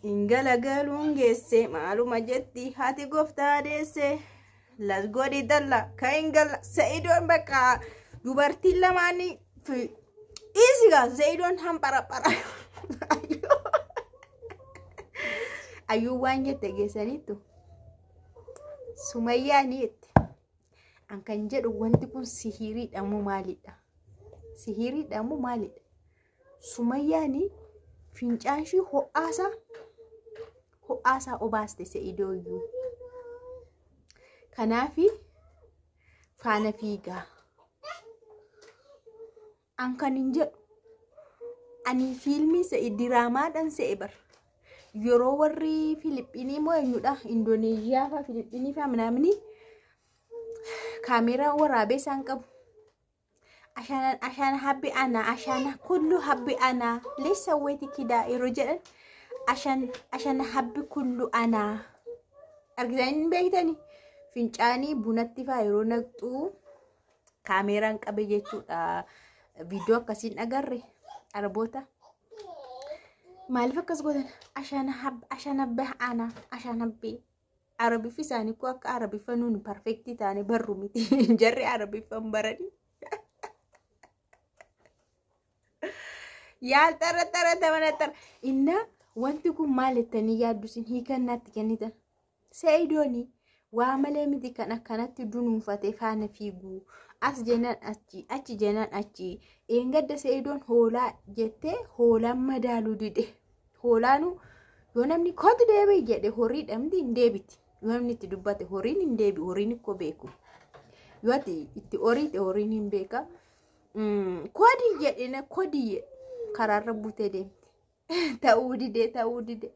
ingala galuun geesse maaluma jetti haati gooftaa deesse las godhi dalla ka ingala Sa'idoon bakka dubartiin lamaanii isiga Sa'idoon hampara ayuu waan jette geessaniitu Sumayyaaniitti an kan jedhu wanti kun sihiriidha moo maalidha? Sihiriidha moo maalidha? Sumayyaanii fincaanshi ho'aasa obaaste Sa'idooyyuu kanaafi faana fiigaa an kan hin jedhu ani fiilmii Sa'id diraamaadhaan se'e bar yeroo warri Filippinii moo eenyudha Indoneeziyaa fa Filippinii fa manaamni kaameraa waraabee isaan qabu عشان حبي أنا عشان كله حبي أنا ليش سويتي كده يا رجال عشان حبي كله أنا أرجعين بيتاني فينشاني بناتي فايرونك تو كاميرا كابيجتو فيديو كاسين أجري أربوتا ما الفكس قدن عشان أبه أنا عشان أبي عربي في ساني كوك عربي فنون بيرفكتي تاني بروميتي جري عربي فنبرني يا ترى إننا وانتكم مالتني يا دوسين هي كانت كنيتا سيدوني وعملي مدي كانت دون فتفان فيغو أس جنان أتي جنان أتي إنقد سيدون هولا جته هولا مدالو دي هولانو يونمني كود ديبي جده هوريد أمدي نديبت يونمني تدبات هورين نديبي هوريني كوبيكو يواتي إتي أوريد هوريني مبيكا كودي جدنا كودي kararra butee deemte ta'uu dide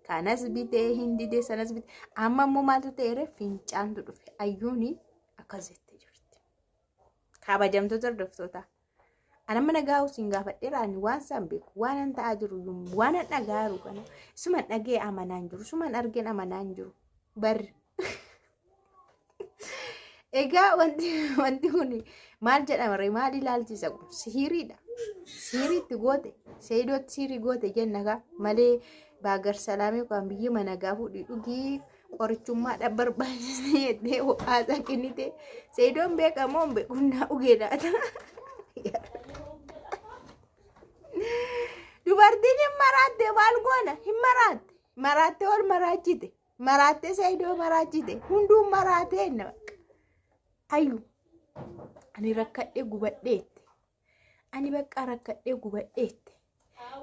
kanas bitee hindi de sanas bitee amma immoo maaltu ta'eere fincaantu dhufe ayyuuni akkasitti jirti kabajamtoota hordoftoota ana mana gaa'u siin gaafadheeraan waan san beeku waan an ta'aa jiru waan an dhagaaru kana suman dhagee amanaan jiru suman argeen amanaan jiru barri egaa wanti kun maal jedhama maal ilaalchisa kun sihiriidha sihiriitti goote Sa'idooti sihirii goote jennaga malee baagar salaamee kan biyyi mana gaafuu dhugii qorichummaa dhabbarbaachisne jettee ho'aasa kennite Sa'idoon beekamoo beekunaa ugeedhaata dubartiin hin maraatte maal goona hin maraatte ol maraatte Sa'idoo maraachite hunduun maraatee ayyu ani rakkadhee gubadheette ani bakka rakkadhee gubadheette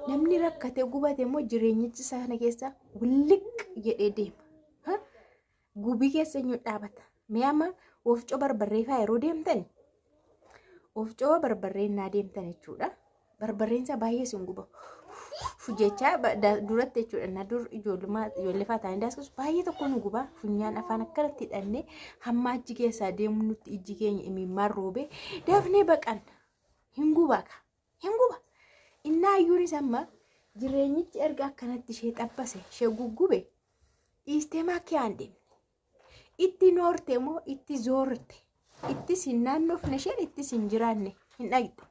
namni rakkate gubate moo jireenyichi sana keessa wulliq jedhee deema gubii keessa nyuu dhaabata mi'ama ofcoo barbarree faa yeroo deemtan ofcoo barbarree naa deemtan jechuudha barbarreensa baay'ee sin guba fujecha duratti jechuudha na dur ijoollee faa ta'anii daasqasu baay'ee tokko nu guba funyaan afaan akkanatti hidhannee hamma achi keessaa deemu nutti ijji keenya imimmaan roobee dafnee baqan hinguba innaa ayyuun isamma jireenyichi erga akkanatti ishee xabbase ishee guggube dhiistee maakii aan deemne itti noorte moo itti zoorte itti sin naannoofne isheen itti sin jiraanne hin dhagde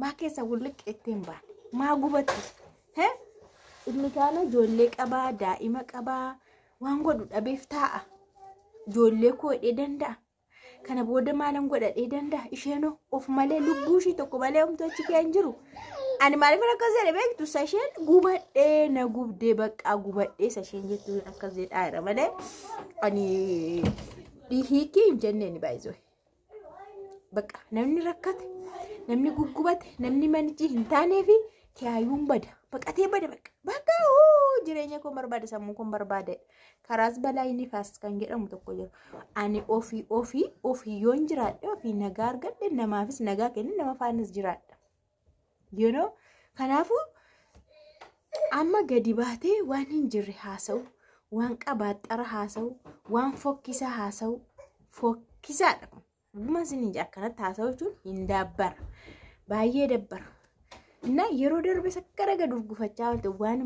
maa keessa wulliqqeettee hin baane maa gubatti inni kaana ijoollee qabaa daa'ima qabaa waan godhu dhabeef taa'a ijoollee koo hidhee danda'a kana booda maalan godhadhee danda'a isheenoo of malee lubbuu ishii tokko malee homtuu achi kee hin jiru ani maaliif akkas jedhe beektu sasheen gubadhee na gubdee baqqaa gubadhee sasheen jettu akkas jedhaadha malee ani hiikii hin jenneen baay'isoo baqqa namni rakkate namni guggubate namni manichi hin taaneefi kiyaayyuun bada baqatee bada bakka jireenya koo barbaada sammuu koo barbaada karaas balaa inni faas kan jedhamu tokko jiru ani ofii yoon jiraadhe ofii nagaa argadhe namaafis nagaa kenne nama faanis jiraadha you know kanaafu amma gadi baatee waan hin jirre haasa'u waan qabaaxara haasa'u waan fokkisa haasa'u fokkisaadha dhuma isin akkanatti haasa'u jechuun hin dabbara baay'ee dabbara na yeroo darbe sakkara gad urgufachaa oolte waan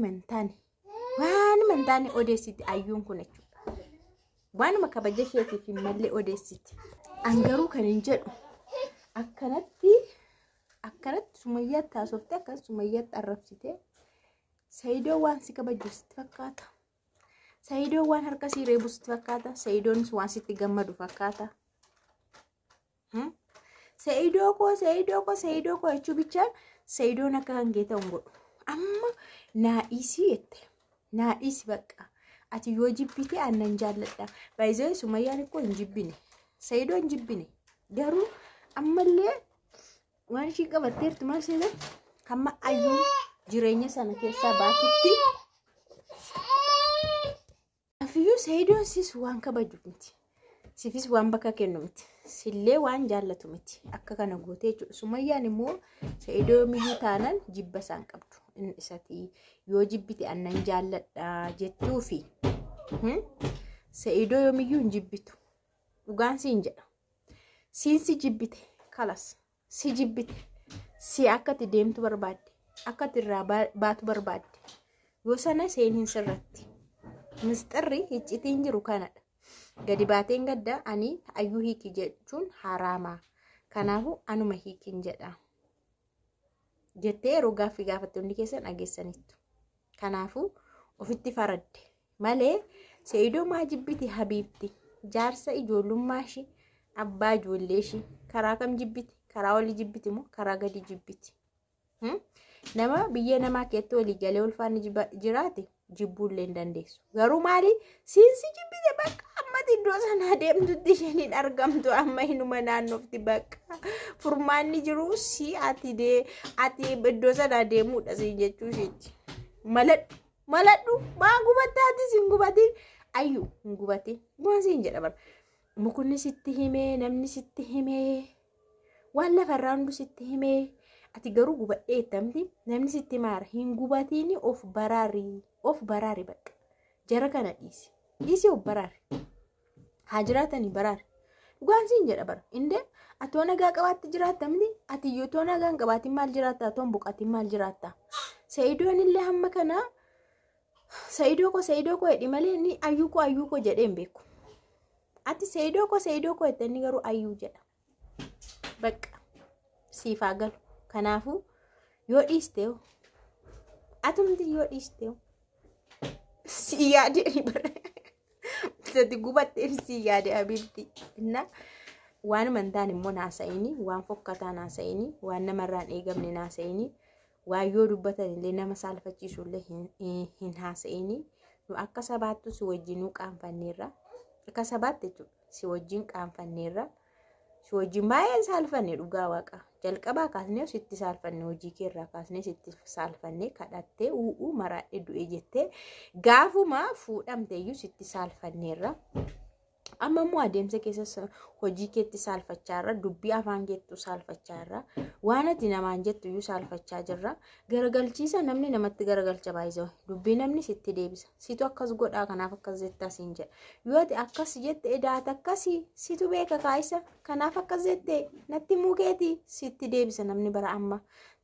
mantaane odeessiti ayyuun kun jechuudha waanuma kabaja isheetiif hin mallee odeessiti an garuu kan hin jedhu akkanatti Sumayyaatti haasofte akkas Sumayyaatti arrabsite Saidoo waan si kabaju sitti fakkaata. Saidoo waan harka si reebu sitti fakkaata. Saidoonis waan sitti gammadu fakkaata. Saidoo koo jechuu bichaan Saidoon akka hangee ta'u godhu. Amma naa'isii jette. Naa'isi bakka. Ati yoo jibbite aannan jaalladha. Baay'ee Sumayyaan ikkoo hin jibbine. Saidoo hin jibbine. Garuu ammallee waan ishii qabatteertu maal seetan hamma ayyuu jireenya sana keessaa baatutti afiyyuu Saidoon sis waan kabaju miti. Sifis waan bakka kennu miti. Sillee waan jaallatu miti. Akka kana gootee jechuudha. Sumayyaan immoo Saidoo miyyuu taanan jibba isaan qabdu. Inni isati yoo jibbite aannan jaalladha jettuufi Saidoo yoomiyyuu hin jibbitu. Dhugaan siin jedha. Siin si jibbite kalas. Si jibbite. Si akkati deemtu barbaadde. Akkati irraa baatu barbaadde. Yoo sana seeniin sirratti. Misxirri iccitiin jiru kanadha. Gadi baateen gadda ani ayyuu hiiki jechuun haraamaa. Kanaafuu anuma hiikin jedha. Jettee yeroo gaaffii gaafatte hundi keessan dhageessaniittu. Kanaafuu ofitti faradde. Malee Saidoo maa jibbiti habiibti. Jaarsa ijoollummaa ishii abbaa ijoollee ishii karaa kam jibbiti? Karaa olii jibbiti moo karaa gadi jibbiti? Nama biyya namaa keetti walii galee ulfaanni jiraate jibbuullee hin dandeessu. Garuu maali? Siinsi jibbite bakka ammati iddoo sanaa deemtutti isheen argamtu amma hinuma naannofti bakka. Furmaanni jiru si ati iddoo sanaa deemuudha siin jechuu isheetti. Maladhu maa gubattaatis hin gubatin. Ayyuu hin gubatin. Waan siin jedha bara. Mukunni sitti himee, namni sitti himee, waan lafarraa hundu sitti himee. Ati garuu gubadhee ettamti namni sitti maara hin gubatini of baraari bakka. Jara kana dhiisi of baraari. Haa jiraatanii baraari. Dhugaan siin jedha bara. Indee atoo nagaa qabaatti jiraattamti. Ati yoo too nagaa hin qabaatin maal jiraatta? Atoo hin buqatin maal jiraatta? Saidoon illee hamma kana Saidoo koo jedhi malee inni ayyuu koo jedhee hin beeku. Ati Saidoo koo jettee inni garuu ayyuu jedha. Bakka siifaa galu. Kanaafuu yoo dhiisteewu atumti yoo dhiisteewu si yaadee bara. Sati gubattee si yaadee habiibti. Inna waan mantaan immoo naasa'ini, waan fokkataa naasa'ini, waan namarraan eegamne naasa'ini, waan yoo dubbatan illee nama saalfachiisu illee hin haasa'ini. Nu akka sabaattu si wajjinuu qaanfanneerra. Akka sabaatti jechuudha. Si wajjin qaanfanneerra. Si wajjin baay'ee saalfanne dhugaa waaqa. Jalqabaa kaasnee sitti saalfanne hojii keerraa kaasnee sitti saalfanne kadhattee maraadhee du'ee jettee gaafuma fuudhamteeyyuu sitti saalfanneerra. Amma immoo adeemsa keessa hojii keetti saalfachaarra, dubbii afaan keettu saalfachaarra, waan ati namaan jettu iyyuu saalfachaa jirra. Garagalchiisa namni namatti garagalcha baay'isoo. Dubbii namni sitti deebisa. Situ akkas godhaa kanaaf akkas jettaa siin jedha. Yoo ati akkas jette edaata akkasii situ beeka kaayisa kanaaf akkas jette natti mukeeti sitti deebisa namni bara amma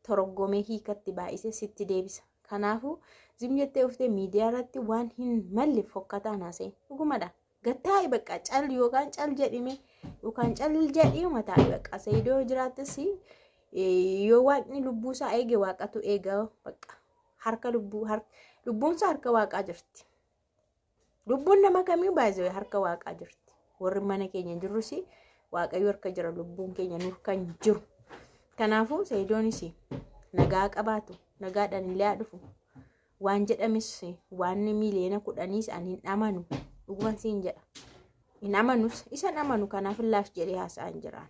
toroggomee hiikatti baay'ise sitti deebisa. Kanaafuu zim jettee uftee miidiyaa irratti waan hin malle fokkataa naasee dhugumadha. Gattaa'i bakka cal yookaan cal jedhime yookaan cal jedhii mataa bakka Saidoo jiraattis yoo waaqni lubbuusaa eege waaqatu eega bakka harka lubbuunsaa harka waaqaa jirti. Lubbuun nama kamii baay'ee harka waaqaa jirti. Warri mana keenya jirrus waaqayyo harka jira lubbuun keenya nuuf kan jiru. Kanaafuu Saidoonis nagaa qabaatu nagaadhaan illee dhufu waan jedhamis waan miliyoona 10 ani hin amanu. Dhuguman siin jedha. Hin amanus isan amanu kanaaf illaash jedhee haasa'an jiraan.